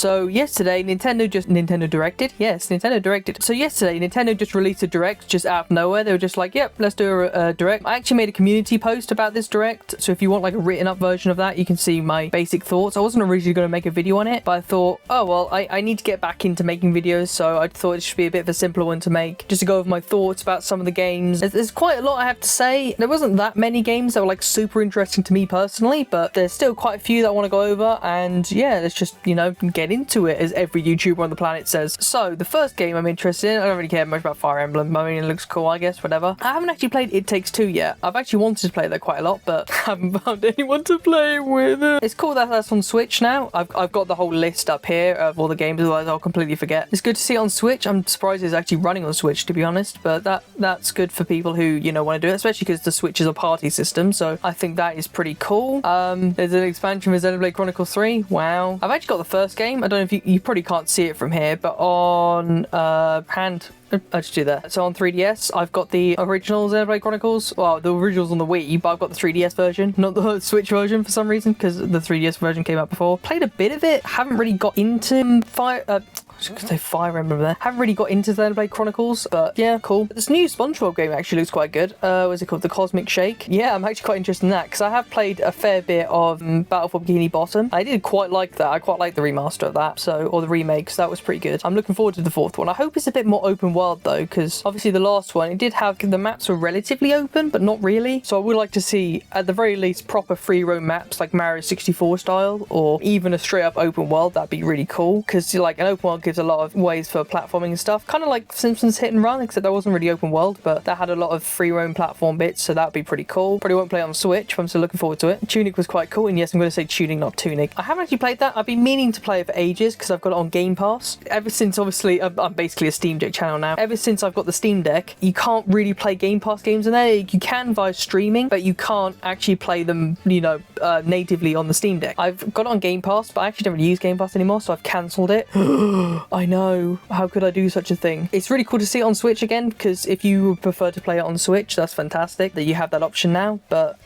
So yesterday, Nintendo directed. Yes, Nintendo directed. So yesterday, Nintendo just released a direct just out of nowhere. They were just like, yep, let's do a direct. I actually made a community post about this direct. So if you want like a written up version of that, you can see my basic thoughts. I wasn't originally going to make a video on it, but I thought, oh, well, I need to get back into making videos. So I thought it should be a bit of a simpler one to make, just to go over my thoughts about some of the games. There's quite a lot I have to say. There wasn't that many games that were like super interesting to me personally, but there's still quite a few that I want to go over. And yeah, let's just, you know, get into it, as every YouTuber on the planet says. So the first game I'm interested in, I don't really care much about Fire Emblem. I mean, it looks cool, I guess, whatever. I haven't actually played It Takes Two yet. I've actually wanted to play that quite a lot, but haven't found anyone to play with it. It's cool that that's on Switch now. I've got the whole list up here of all the games, otherwise I'll completely forget. It's good to see it on Switch. I'm surprised it's actually running on Switch, to be honest, but that's good for people who, you know, want to do it, especially because the Switch is a party system, so I think that is pretty cool. There's an expansion for Xenoblade Chronicles 3. Wow. I've actually got the first game. I don't know if you probably can't see it from here, but on I just do that. So on 3DS, I've got the original Xenoblade Chronicles. Well, the original's on the Wii, but I've got the 3DS version, not the Switch version for some reason, because the 3DS version came out before. Played a bit of it. Haven't really got into Fire Emblem there. Haven't really got into Xenoblade Chronicles, but yeah, cool. This new SpongeBob game actually looks quite good. What's it called? The Cosmic Shake. Yeah, I'm actually quite interested in that, because I have played a fair bit of Battle for Bikini Bottom. I did quite like that. I quite like the remaster of that, or the remake, so that was pretty good. I'm looking forward to the fourth one. I hope it's a bit more open world though, because obviously the last one, it did have, the maps were relatively open, but not really. So I would like to see, at the very least, proper free roam maps like Mario 64 style, or even a straight up open world. That'd be really cool, because like an open world gives a lot of ways for platforming and stuff, kind of like Simpsons Hit and Run, except that wasn't really open world, but that had a lot of free roam platform bits, so that'd be pretty cool. Probably won't play it on Switch, but I'm still looking forward to it. Tunic was quite cool, and yes, I'm going to say Tunic, not Tunic. I haven't actually played that. I've been meaning to play it for ages, because I've got it on Game Pass. Ever since, obviously, I'm basically a Steam Deck channel now. Ever since I've got the Steam Deck, you can't really play Game Pass games in there. You can via streaming, but you can't actually play them, you know, natively on the Steam Deck. I've got it on Game Pass, but I actually don't really use Game Pass anymore, so I've cancelled it. I know. How could I do such a thing? It's really cool to see it on Switch again, because if you prefer to play it on Switch, that's fantastic that you have that option now, but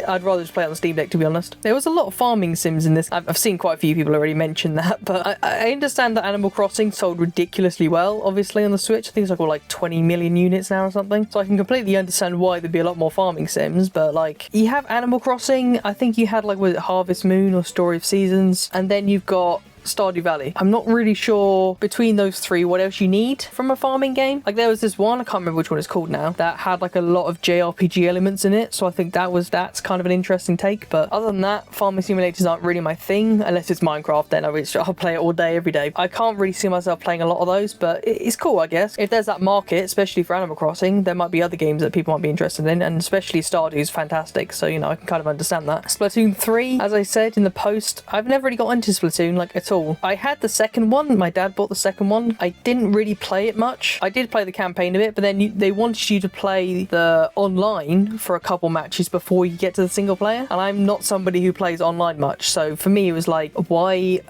I'd rather just play it on the Steam Deck, to be honest. There was a lot of farming sims in this. I've seen quite a few people already mention that, but I understand that Animal Crossing sold ridiculously well, obviously, on the Switch. I think it's like 20 million units now or something. So I can completely understand why there'd be a lot more farming sims, but like, you have Animal Crossing, I think you had like, was it Harvest Moon or Story of Seasons, and then you've got Stardew Valley. I'm not really sure between those three what else you need from a farming game. Like there was this one, I can't remember which one it's called now, that had like a lot of JRPG elements in it, so I think that's kind of an interesting take. But other than that, farming simulators aren't really my thing, unless it's Minecraft, then I'll play it all day every day. I can't really see myself playing a lot of those, but it's cool, I guess. If there's that market, especially for Animal Crossing, there might be other games that people might be interested in, and especially Stardew is fantastic, so you know, I can kind of understand that. Splatoon 3, as I said in the post, I've never really got into Splatoon like at all. I had the second one. My dad bought the second one. I didn't really play it much. I did play the campaign a bit, but then they wanted you to play the online for a couple matches before you get to the single player, and I'm not somebody who plays online much, so for me it was like, why?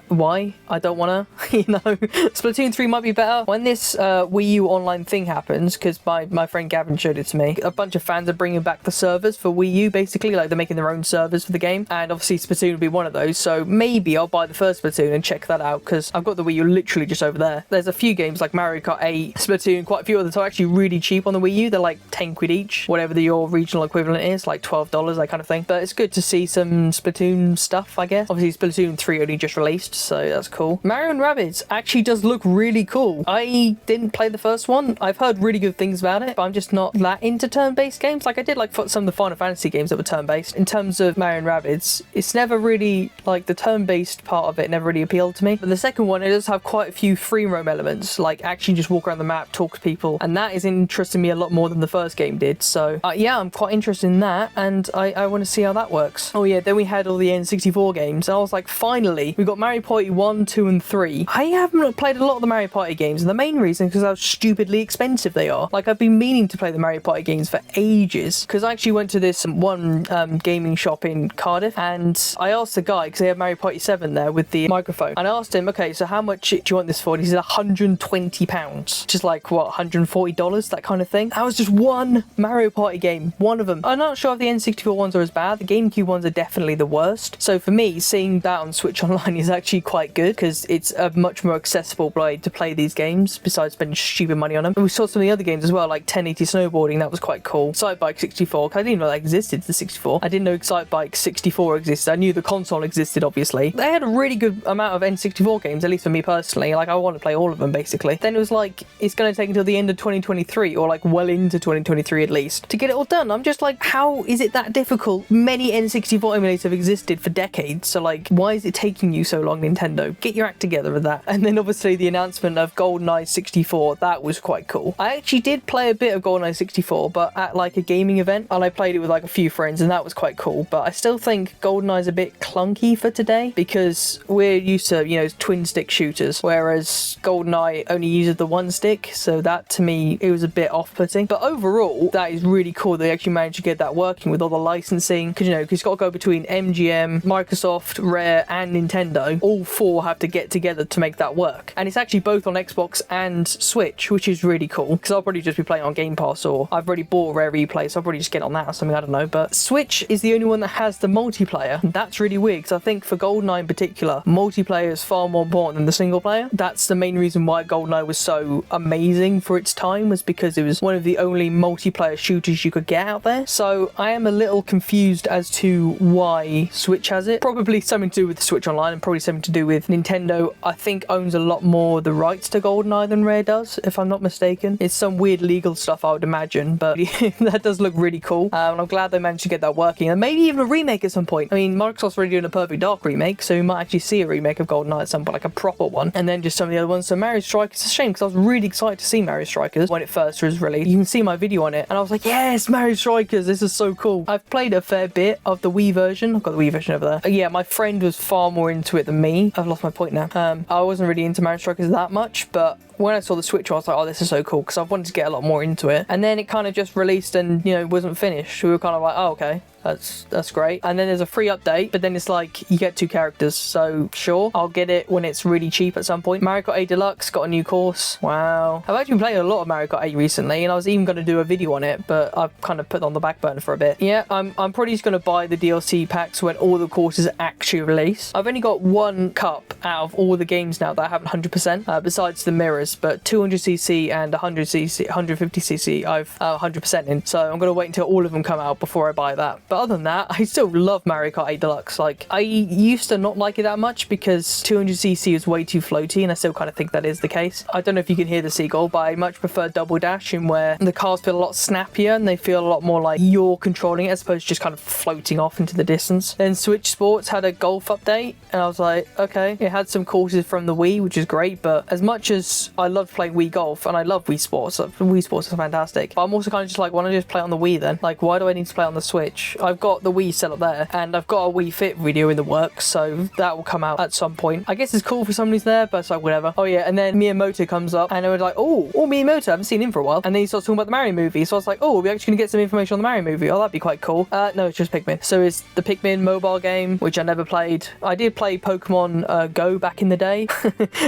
I don't wanna, you know. Splatoon 3 might be better. When this Wii U online thing happens, because my friend Gavin showed it to me, a bunch of fans are bringing back the servers for Wii U, basically, like they're making their own servers for the game, and obviously Splatoon will be one of those, so maybe I'll buy the first Splatoon and check that out, because I've got the Wii U literally just over there. There's a few games like Mario Kart 8, Splatoon, quite a few others are actually really cheap on the Wii U. They're like 10 quid each, whatever your regional equivalent is, like $12, that kind of thing. But it's good to see some Splatoon stuff, I guess. Obviously Splatoon 3 only just released, so that's cool. Mario & Rabbids actually does look really cool. I didn't play the first one. I've heard really good things about it, but I'm just not that into turn-based games. Like I did like some of the Final Fantasy games that were turn-based. In terms of Mario & Rabbids, it's never really, like the turn-based part of it never really appealed to me. But the second one, it does have quite a few free roam elements, like actually just walk around the map, talk to people, and that is interesting me a lot more than the first game did. So yeah, I'm quite interested in that, and I want to see how that works. Oh yeah, then we had all the N64 games, and I was like, finally, we got Mario Party 1, 2, and 3. I haven't played a lot of the Mario Party games, and the main reason is because how stupidly expensive they are. Like, I've been meaning to play the Mario Party games for ages, because I actually went to this one gaming shop in Cardiff, and I asked the guy, because they had Mario Party 7 there with the microphone, And I asked him, okay, so how much do you want this for? And he said £120, which is like, what, $140, that kind of thing. That was just one Mario Party game, one of them. I'm not sure if the N64 ones are as bad. The GameCube ones are definitely the worst. So for me, seeing that on Switch Online is actually quite good because it's a much more accessible way to play these games besides spending stupid money on them. And we saw some of the other games as well, like 1080 Snowboarding. That was quite cool. Excitebike 64, because I didn't know that existed, the 64. I didn't know Excitebike 64 existed. I knew the console existed, obviously. They had a really good amount of N64 games, at least for me personally. Like, I want to play all of them, basically. Then it was like, it's going to take until the end of 2023, or like well into 2023 at least, to get it all done. I'm just like, how is it that difficult? Many N64 emulators have existed for decades, so like, why is it taking you so long, Nintendo? Get your act together with that. And then obviously the announcement of Goldeneye 64, that was quite cool. I actually did play a bit of Goldeneye 64, but at like a gaming event, and I played it with like a few friends, and that was quite cool. But I still think Goldeneye's a bit clunky for today, because we're used to, you know, twin stick shooters, whereas Goldeneye only uses the one stick, so that to me, it was a bit off-putting. But overall, that is really cool that they actually managed to get that working with all the licensing, because, you know, it's got to go between MGM, Microsoft, Rare, and Nintendo. All four have to get together to make that work. And it's actually both on Xbox and Switch, which is really cool, because I'll probably just be playing on Game Pass, or I've already bought Rare Replay, so I'll probably just get on that or something, I don't know. But Switch is the only one that has the multiplayer. That's really weird, because I think for Goldeneye in particular, multiplayer is far more important than the single player. That's the main reason why Goldeneye was so amazing for its time, was because it was one of the only multiplayer shooters you could get out there. So I am a little confused as to why Switch has it. Probably something to do with the Switch Online, and probably something to do with Nintendo, I think, owns a lot more the rights to Goldeneye than Rare does, if I'm not mistaken. It's some weird legal stuff, I would imagine, but that does look really cool. And I'm glad they managed to get that working, and maybe even a remake at some point. I mean, Microsoft's already doing a Perfect Dark remake, so we might actually see a remake of Goldeneye at some point, like a proper one, and then just some of the other ones. So Mario Strikers, it's a shame, because I was really excited to see Mario Strikers when it first was released. You can see my video on it, and I was like, yes, Mario Strikers, this is so cool. I've played a fair bit of the Wii version. I've got the Wii version over there. Yeah, my friend was far more into it than me. I've lost my point now. I wasn't really into Mario Strikers that much, but when I saw the Switch, I was like, oh, this is so cool, because I wanted to get a lot more into it. And then it kind of just released and, you know, wasn't finished. We were kind of like, oh, okay. That's great. And then there's a free update, but then it's like you get 2 characters, so sure, I'll get it when it's really cheap at some point. Mario Kart 8 Deluxe got a new course. Wow. I've actually been playing a lot of Mario Kart 8 recently, and I was even going to do a video on it, but I've kind of put it on the back burner for a bit. Yeah, I'm probably just going to buy the DLC packs when all the courses actually release. I've only got 1 cup out of all the games now that I haven't 100%, besides the mirrors, but 200cc and 100cc, 150cc I've 100% in, so I'm going to wait until all of them come out before I buy that. But other than that, I still love Mario Kart 8 Deluxe. Like, I used to not like it that much because 200cc is way too floaty, and I still kind of think that is the case. I don't know if you can hear the seagull, but I much prefer Double Dash, in where the cars feel a lot snappier and they feel a lot more like you're controlling it as opposed to just kind of floating off into the distance. Then Switch Sports had a golf update, and I was like, okay, it had some courses from the Wii, which is great, but as much as I love playing Wii Golf, and I love Wii Sports, Wii Sports is fantastic, but I'm also kind of just like, why don't I just play on the Wii then? Like, why do I need to play on the Switch? I've got the Wii set up there, and I've got a Wii Fit video in the works, so that will come out at some point. I guess it's cool for somebody's there, but it's like, whatever. Oh yeah, and then Miyamoto comes up, and I was like, oh, Miyamoto, I haven't seen him for a while. And then he starts talking about the Mario movie, so I was like, oh, we're actually gonna get some information on the Mario movie. Oh, that'd be quite cool. No, it's just Pikmin. So it's the Pikmin mobile game, which I never played. I did play Pokemon Go back in the day.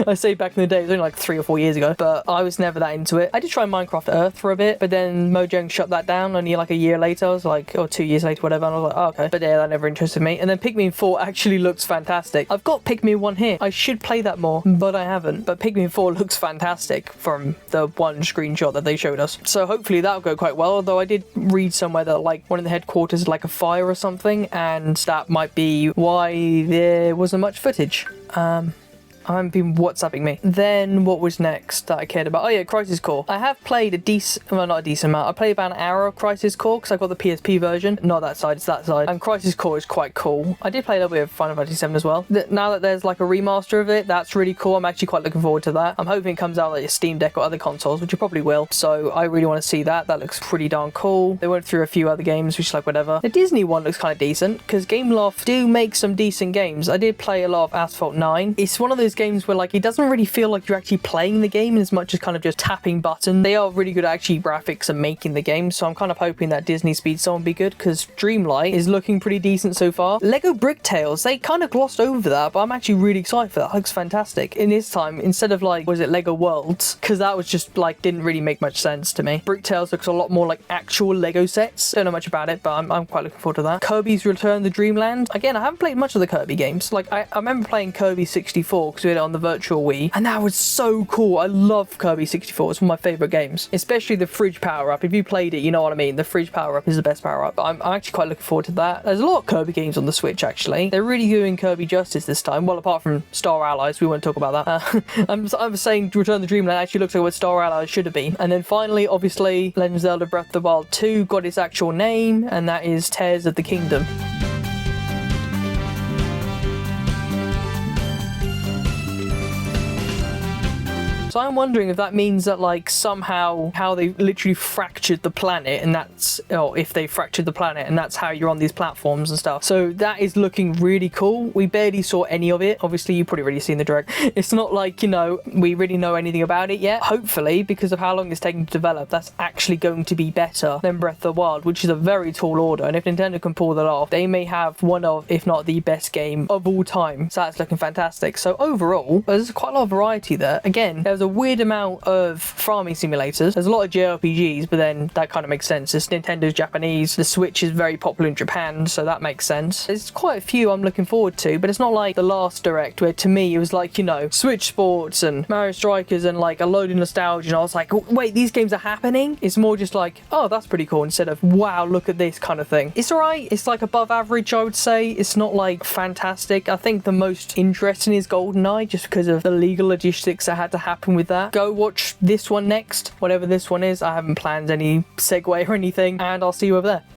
I say back in the day, it was only like 3 or 4 years ago, but I was never that into it. I did try Minecraft Earth for a bit, but then Mojang shut that down only like a year later. I was like, or 2 years later, whatever, and I was like, oh, okay. But yeah, that never interested me. And then Pikmin 4 actually looks fantastic. I've got Pikmin 1 here. I should play that more, but I haven't. But Pikmin 4 looks fantastic from the one screenshot that they showed us. So hopefully that'll go quite well, although I did read somewhere that like one of the headquarters is like a fire or something, and that might be why there wasn't much footage. I'm been WhatsApping me. Then what was next that I cared about? Oh yeah, Crisis Core. I have played a decent, well, not a decent amount. I played about an hour of Crisis Core because I got the PSP version. Not that side, it's that side. And Crisis Core is quite cool. I did play a little bit of Final Fantasy 7 as well. Now that there's like a remaster of it, that's really cool. I'm actually quite looking forward to that. I'm hoping it comes out like a Steam Deck or other consoles, which it probably will. So I really want to see that. That looks pretty darn cool. They went through a few other games, which is like whatever. The Disney one looks kind of decent because Gameloft do make some decent games. I did play a lot of Asphalt 9. It's one of those those games where like it doesn't really feel like you're actually playing the game as much as kind of just tapping buttons. They are really good at actually graphics and making the game, so I'm kind of hoping that Disney Speedstorm will be good, because Dreamlight is looking pretty decent so far. Lego Brick Tales, they kind of glossed over that, but I'm actually really excited for that. It looks fantastic. In this time, instead of like, was it Lego Worlds? Because that was just like, didn't really make much sense to me. Brick Tales looks a lot more like actual Lego sets. Don't know much about it, but I'm quite looking forward to that. Kirby's Return to Dreamland. Again, I haven't played much of the Kirby games. Like, I remember playing Kirby 64 because we had it on the Virtual Wii, and that was so cool. I love Kirby 64. It's one of my favorite games, especially the fridge power-up. If you played it, you know what I mean. The fridge power-up is the best power-up. I'm actually quite looking forward to that. There's a lot of Kirby games on the Switch, actually. They're really doing Kirby justice this time. Well, apart from Star Allies, we won't talk about that. I'm saying Return to Dreamland actually looks like what Star Allies should have been. And then finally, obviously, Legend of Zelda Breath of the Wild 2 got its actual name, and that is Tears of the Kingdom. So I'm wondering if that means that like somehow how they literally fractured the planet, and that's, or if they fractured the planet and that's how you're on these platforms and stuff. So that is looking really cool. We barely saw any of it. Obviously you've probably already seen the direct. It's not like, you know, we really know anything about it yet. Hopefully, because of how long it's taking to develop, that's actually going to be better than Breath of the Wild, which is a very tall order. And if Nintendo can pull that off, they may have one of, if not the best game of all time. So that's looking fantastic. So overall, there's quite a lot of variety there. Again, there's a weird amount of farming simulators. There's a lot of JRPGs, but then that kind of makes sense. It's Nintendo's Japanese. The Switch is very popular in Japan, so that makes sense. There's quite a few I'm looking forward to, but it's not like the last Direct where to me it was like, you know, Switch Sports and Mario Strikers and like a load of nostalgia, and I was like, wait, these games are happening? It's more just like, oh, that's pretty cool, instead of, wow, look at this kind of thing. It's alright. It's like above average, I would say. It's not like fantastic. I think the most interesting is Goldeneye, just because of the legal logistics that had to happen with that. Go watch this one next, whatever this one is. I haven't planned any segue or anything, and I'll see you over there.